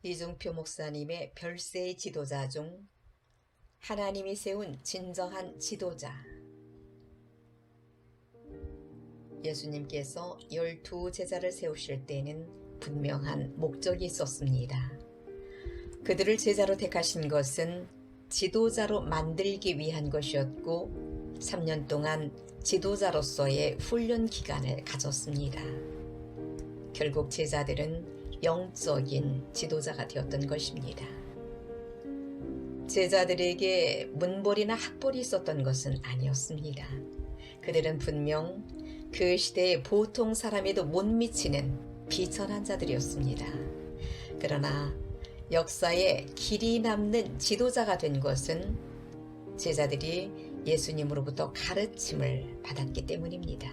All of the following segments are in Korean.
이중표 목사님의 별세의 지도자 중 하나님이 세운 진정한 지도자. 예수님께서 12 제자를 세우실 때는 분명한 목적이 있었습니다. 그들을 제자로 택하신 것은 지도자로 만들기 위한 것이었고 3년 동안 지도자로서의 훈련 기간을 가졌습니다. 결국 제자들은 영적인 지도자가 되었던 것입니다. 제자들에게 문벌이나 학벌이 있었던 것은 아니었습니다. 그들은 분명 그 시대의 보통 사람에도 못 미치는 비천한 자들이었습니다. 그러나 역사에 길이 남는 지도자가 된 것은 제자들이 예수님으로부터 가르침을 받았기 때문입니다.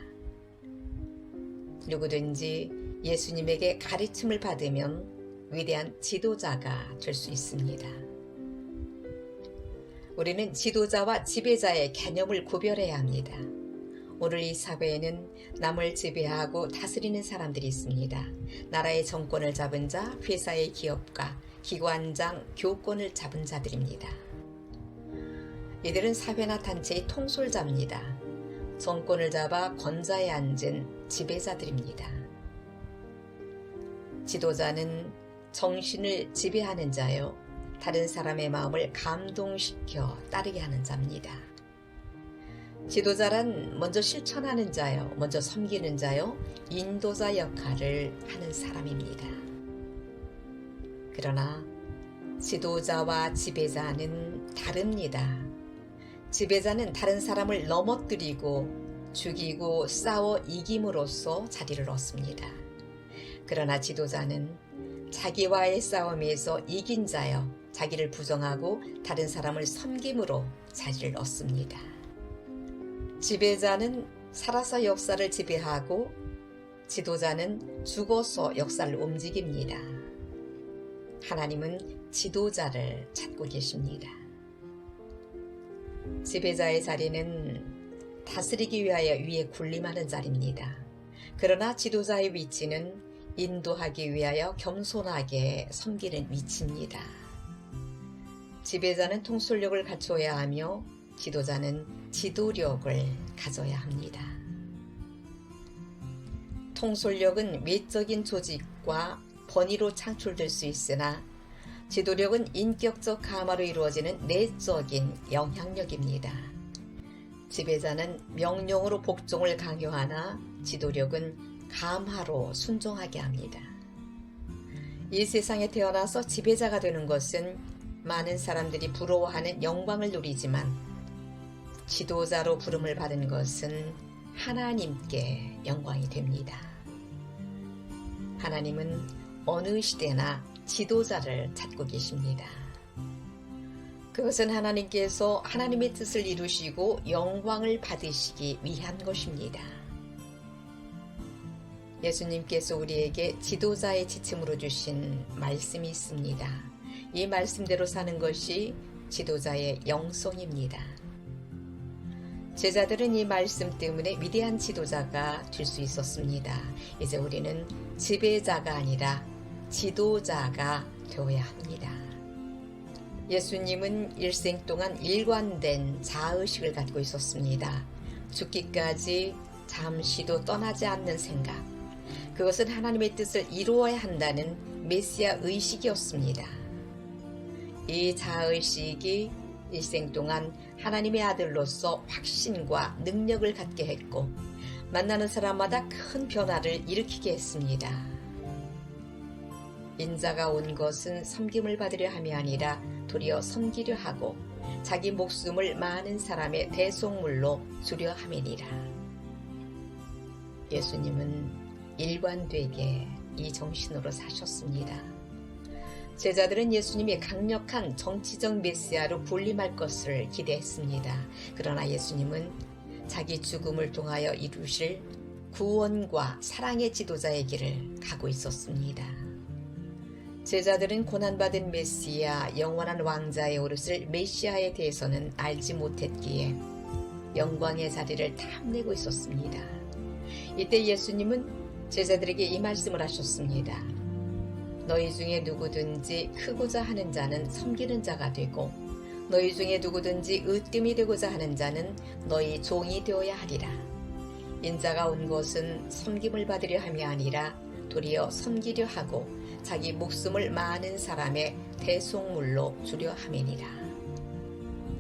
누구든지 예수님에게 가르침을 받으면 위대한 지도자가 될 수 있습니다. 우리는 지도자와 지배자의 개념을 구별해야 합니다. 오늘 이 사회에는 남을 지배하고 다스리는 사람들이 있습니다. 나라의 정권을 잡은 자, 회사의 기업가, 기관장, 교권을 잡은 자들입니다. 이들은 사회나 단체의 통솔자입니다. 정권을 잡아 권좌에 앉은 지배자들입니다. 지도자는 정신을 지배하는 자요, 다른 사람의 마음을 감동시켜 따르게 하는 자입니다. 지도자란 먼저 실천하는 자요, 먼저 섬기는 자요, 인도자 역할을 하는 사람입니다. 그러나 지도자와 지배자는 다릅니다. 지배자는 다른 사람을 넘어뜨리고 죽이고 싸워 이김으로써 자리를 얻습니다. 그러나 지도자는 자기와의 싸움에서 이긴 자여 자기를 부정하고 다른 사람을 섬김으로 자리를 얻습니다. 지배자는 살아서 역사를 지배하고 지도자는 죽어서 역사를 움직입니다. 하나님은 지도자를 찾고 계십니다. 지배자의 자리는 다스리기 위하여 위에 군림하는 자리입니다. 그러나 지도자의 위치는 인도하기 위하여 겸손하게 섬기는 위치입니다. 지배자는 통솔력을 갖춰야 하며 지도자는 지도력을 가져야 합니다. 통솔력은 외적인 조직과 번의로 창출될 수 있으나 지도력은 인격적 감화로 이루어지는 내적인 영향력입니다. 지배자는 명령으로 복종을 강요하나 지도력은 감화로 순종하게 합니다. 이 세상에 태어나서 지배자가 되는 것은 많은 사람들이 부러워하는 영광을 누리지만 지도자로 부름을 받은 것은 하나님께 영광이 됩니다. 하나님은 어느 시대나 지도자를 찾고 계십니다. 그것은 하나님께서 하나님의 뜻을 이루시고 영광을 받으시기 위한 것입니다. 예수님께서 우리에게 지도자의 지침으로 주신 말씀이 있습니다. 이 말씀대로 사는 것이 지도자의 영성입니다. 제자들은 이 말씀 때문에 위대한 지도자가 될 수 있었습니다. 이제 우리는 지배자가 아니라 지도자가 되어야 합니다. 예수님은 일생 동안 일관된 자의식을 갖고 있었습니다. 죽기까지 잠시도 떠나지 않는 생각, 그것은 하나님의 뜻을 이루어야 한다는 메시아 의식이었습니다. 이 자의식이 일생 동안 하나님의 아들로서 확신과 능력을 갖게 했고 만나는 사람마다 큰 변화를 일으키게 했습니다. 인자가 온 것은 섬김을 받으려 함이 아니라 도리어 섬기려 하고 자기 목숨을 많은 사람의 대속물로 주려 함이니라. 예수님은 일관되게 이 정신으로 사셨습니다. 제자들은 예수님이 강력한 정치적 메시아로 군림할 것을 기대했습니다. 그러나 예수님은 자기 죽음을 통하여 이루실 구원과 사랑의 지도자의 길을 가고 있었습니다. 제자들은 고난받은 메시아, 영원한 왕자의 오르실 메시아에 대해서는 알지 못했기에 영광의 자리를 탐내고 있었습니다. 이때 예수님은 제자들에게 이 말씀을 하셨습니다. 너희 중에 누구든지 크고자 하는 자는 섬기는 자가 되고 너희 중에 누구든지 으뜸이 되고자 하는 자는 너희 종이 되어야 하리라. 인자가 온 것은 섬김을 받으려 함이 아니라 도리어 섬기려 하고 자기 목숨을 많은 사람의 대속물로 주려 함이니라.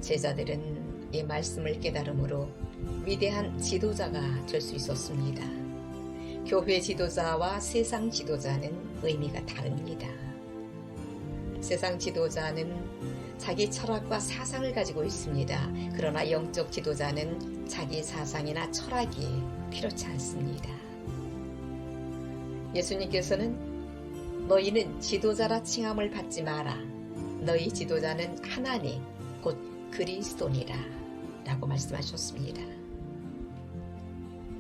제자들은 이 말씀을 깨달음으로 위대한 지도자가 될 수 있었습니다. 교회 지도자와 세상 지도자는 의미가 다릅니다. 세상 지도자는 자기 철학과 사상을 가지고 있습니다. 그러나 영적 지도자는 자기 사상이나 철학이 필요치 않습니다. 예수님께서는 너희는 지도자라 칭함을 받지 마라. 너희 지도자는 하나님 곧 그리스도니라 라고 말씀하셨습니다.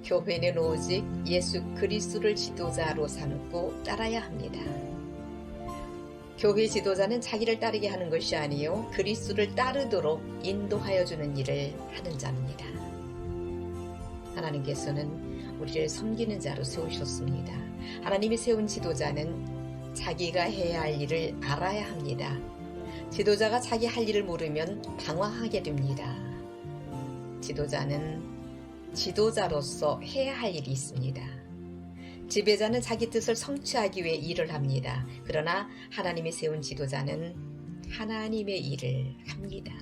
교회는 오직 예수 그리스도를 지도자로 삼고 따라야 합니다. 교회 지도자는 자기를 따르게 하는 것이 아니요 그리스도를 따르도록 인도하여 주는 일을 하는 자입니다. 하나님께서는 우리를 섬기는 자로 세우셨습니다. 하나님이 세운 지도자는 자기가 해야 할 일을 알아야 합니다. 지도자가 자기 할 일을 모르면 방황하게 됩니다. 지도자는 지도자로서 해야 할 일이 있습니다. 지배자는 자기 뜻을 성취하기 위해 일을 합니다. 그러나 하나님이 세운 지도자는 하나님의 일을 합니다.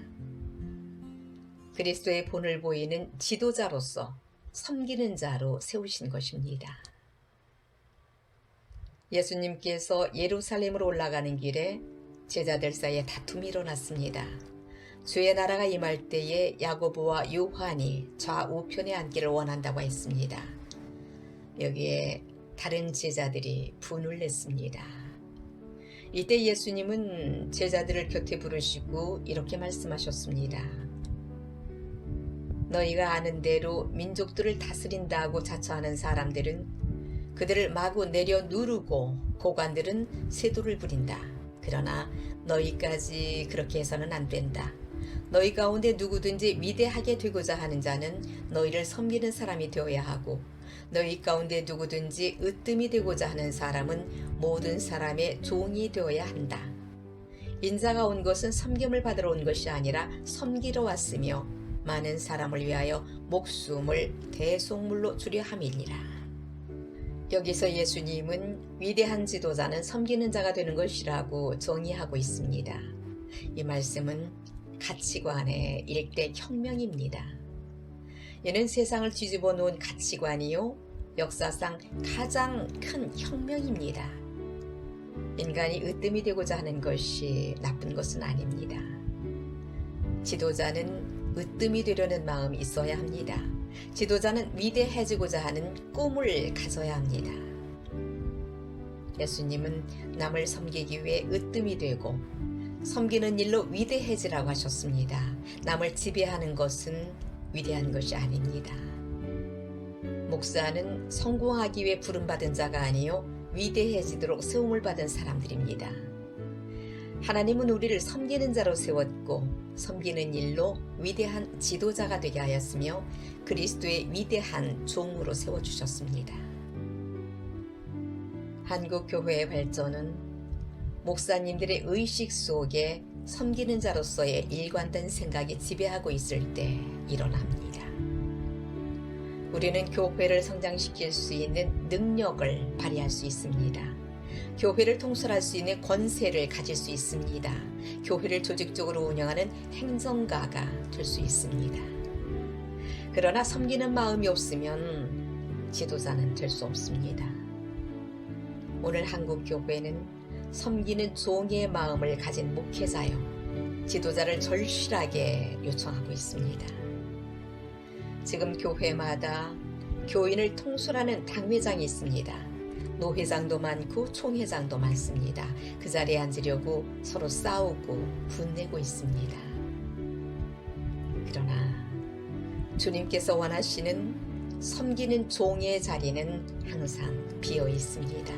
그리스도의 본을 보이는 지도자로서 섬기는 자로 세우신 것입니다. 예수님께서 예루살렘으로 올라가는 길에 제자들 사이에 다툼이 일어났습니다. 주의 나라가 임할 때에 야고보와 요한이 좌우편에 앉기를 원한다고 했습니다. 여기에 다른 제자들이 분을 냈습니다. 이때 예수님은 제자들을 곁에 부르시고 이렇게 말씀하셨습니다. 너희가 아는 대로 민족들을 다스린다고 자처하는 사람들은 그들을 마구 내려 누르고 고관들은 세도를 부린다. 그러나 너희까지 그렇게 해서는 안 된다. 너희 가운데 누구든지 위대하게 되고자 하는 자는 너희를 섬기는 사람이 되어야 하고 너희 가운데 누구든지 으뜸이 되고자 하는 사람은 모든 사람의 종이 되어야 한다. 인자가 온 것은 섬김을 받으러 온 것이 아니라 섬기러 왔으며 많은 사람을 위하여 목숨을 대속물로 주려 함이니라. 여기서 예수님은 위대한 지도자는 섬기는 자가 되는 것이라고 정의하고 있습니다. 이 말씀은 가치관의 일대 혁명입니다. 이는 세상을 뒤집어 놓은 가치관이요 역사상 가장 큰 혁명입니다. 인간이 으뜸이 되고자 하는 것이 나쁜 것은 아닙니다. 지도자는 으뜸이 되려는 마음이 있어야 합니다. 지도자는 위대해지고자 하는 꿈을 가져야 합니다. 예수님은 남을 섬기기 위해 으뜸이 되고 섬기는 일로 위대해지라고 하셨습니다. 남을 지배하는 것은 위대한 것이 아닙니다. 목사는 성공하기 위해 부름받은 자가 아니요 위대해지도록 세움을 받은 사람들입니다. 하나님은 우리를 섬기는 자로 세웠고 섬기는 일로 위대한 지도자가 되게 하였으며 그리스도의 위대한 종으로 세워주셨습니다. 한국 교회의 발전은 목사님들의 의식 속에 섬기는 자로서의 일관된 생각이 지배하고 있을 때 일어납니다. 우리는 교회를 성장시킬 수 있는 능력을 발휘할 수 있습니다. 교회를 통솔할 수 있는 권세를 가질 수 있습니다. 교회를 조직적으로 운영하는 행정가가 될 수 있습니다. 그러나 섬기는 마음이 없으면 지도자는 될 수 없습니다. 오늘 한국 교회는 섬기는 종의 마음을 가진 목회자요, 지도자를 절실하게 요청하고 있습니다. 지금 교회마다 교인을 통솔하는 당회장이 있습니다. 노회장도 많고 총회장도 많습니다. 그 자리에 앉으려고 서로 싸우고 분내고 있습니다. 그러나 주님께서 원하시는 섬기는 종의 자리는 항상 비어 있습니다.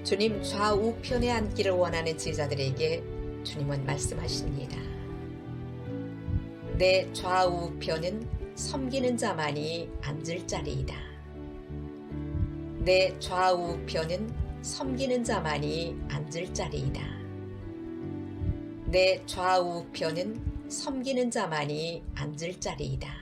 주님 좌우편에 앉기를 원하는 제자들에게 주님은 말씀하십니다. 내 좌우편은 섬기는 자만이 앉을 자리이다. 내 좌우편은 섬기는 자만이 앉을 자리이다. 내 좌우편은 섬기는 자만이 앉을 자리이다.